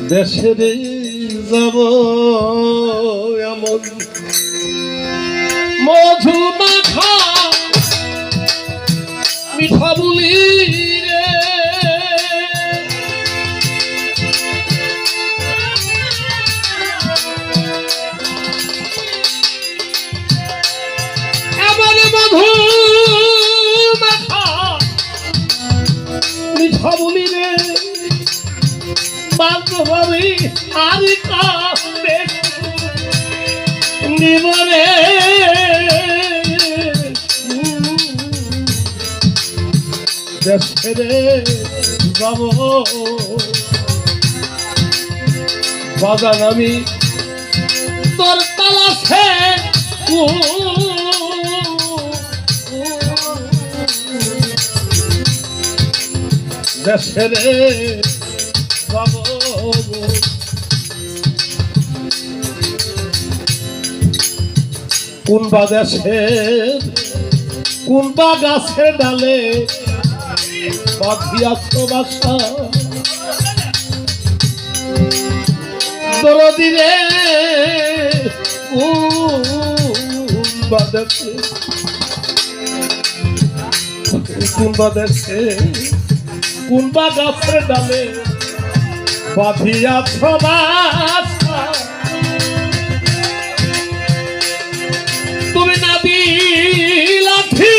দেশের যাব এমন মধু মাখা মিঠা বুলি রে এমন মধু মাখা মিঠা বুলি রে বান্ধবী আর কাবে নিবরে দেশে যাব বাজান আমি তোর তালাশে দেশে যাব কোন বা দেশের কোন বা গাছের ডালে বাঁধিয়াছ বাসা দরদি রে কোন বা দেশে কোন বা গাছের ডালে বাঁধিয়াছ বাসা তুমি না দিলাঠি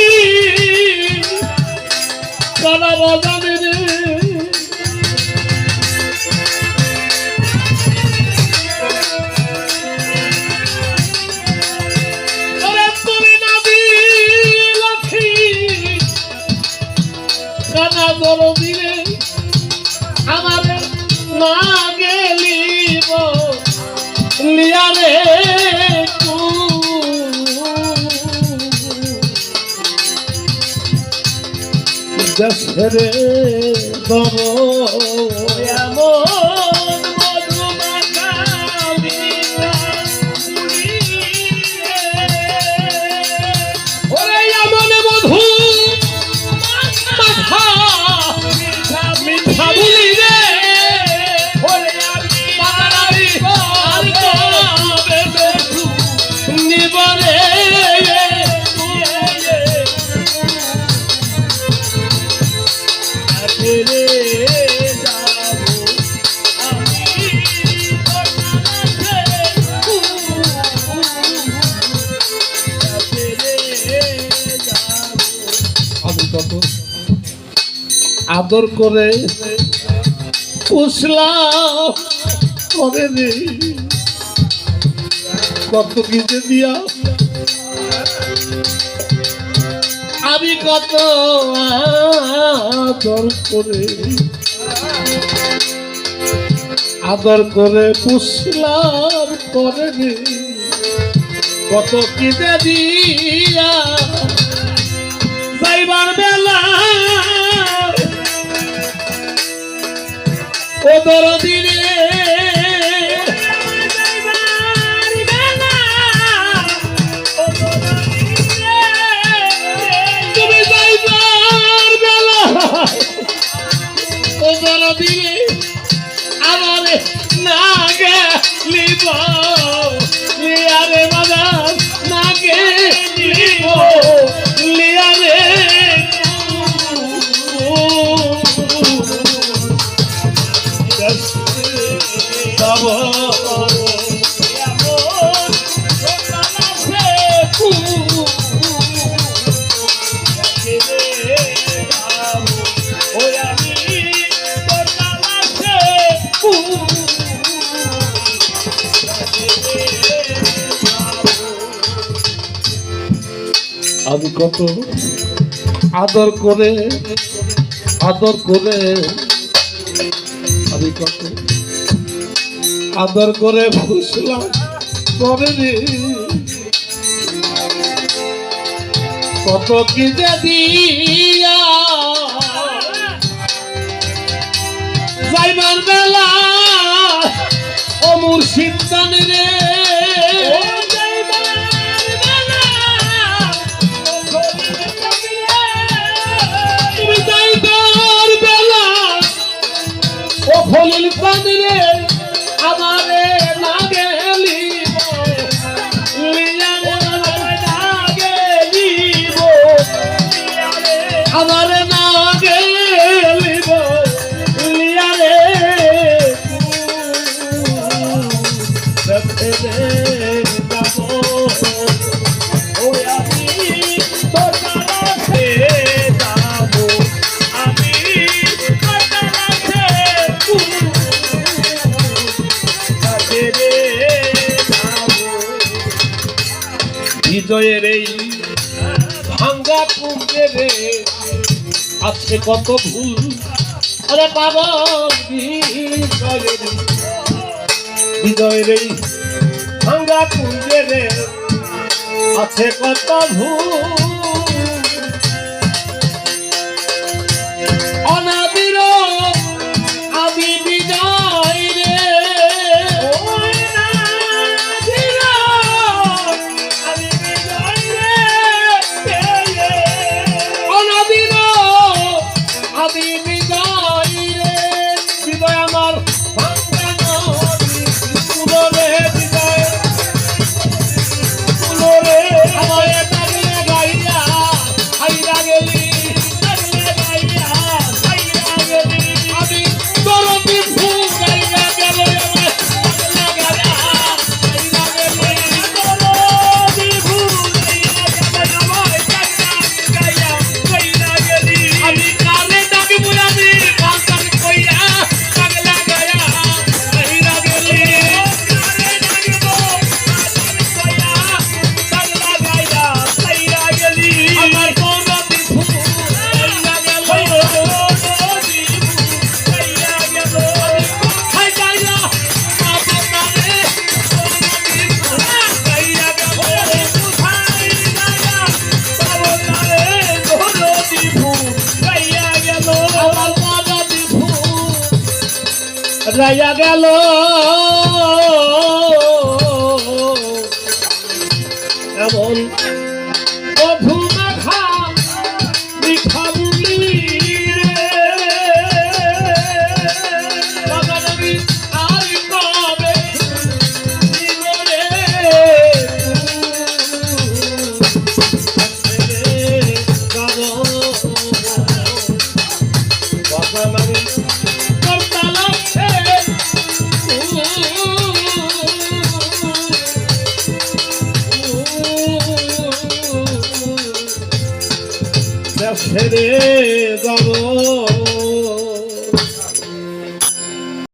কানা বাজানে রে তুমি না দিলাঠি কানা জল দিলে আমার না গেলিব লিয়ারে দেশে যাব এমন মধু মাখা মিঠা বুলি ওরে এমন মধু মাখা মিঠা বুলি রে ওরে আমি পারারি আর কবে নিবরে আদর করে পুষলাম করে রে কত কিছু দিয়া আমি কত আদর করে পুষলাম করে রে কত কিছু দিয়া যাইবার বেলা ও দরদি রে তুমি যাইবার বেলা ও দরদি রে আমার না গেলিব লিয়ারে বাজার না গেলিব লিয়ারে আমি কত আদর করে আমি কত আদর করে ফুসলাম করে রে কত কি দিয়া যাইবার বেলা ও মুর্শিদ জানে রে তুমি যাইবার বেলা ও খলিল জানে রে আমার না গেলিব লিয়ারে ছেড়ে যাব ওই আমি তোর কাছে যাব আমি তোর কাছে ছেড়ে যাব বিজয়ের এই ভাঙ্গা কুঞ্জে আছে কত ভুল আরে পাগল বিজয়ের এই ভাঙ্গা কুঞ্জে আছে কত ভুল অনাদির আমি বিজয় রে রাইয়া গেল এমন বধু মেঘা মিঠা বুলি আর কবে ছেড়ে যাব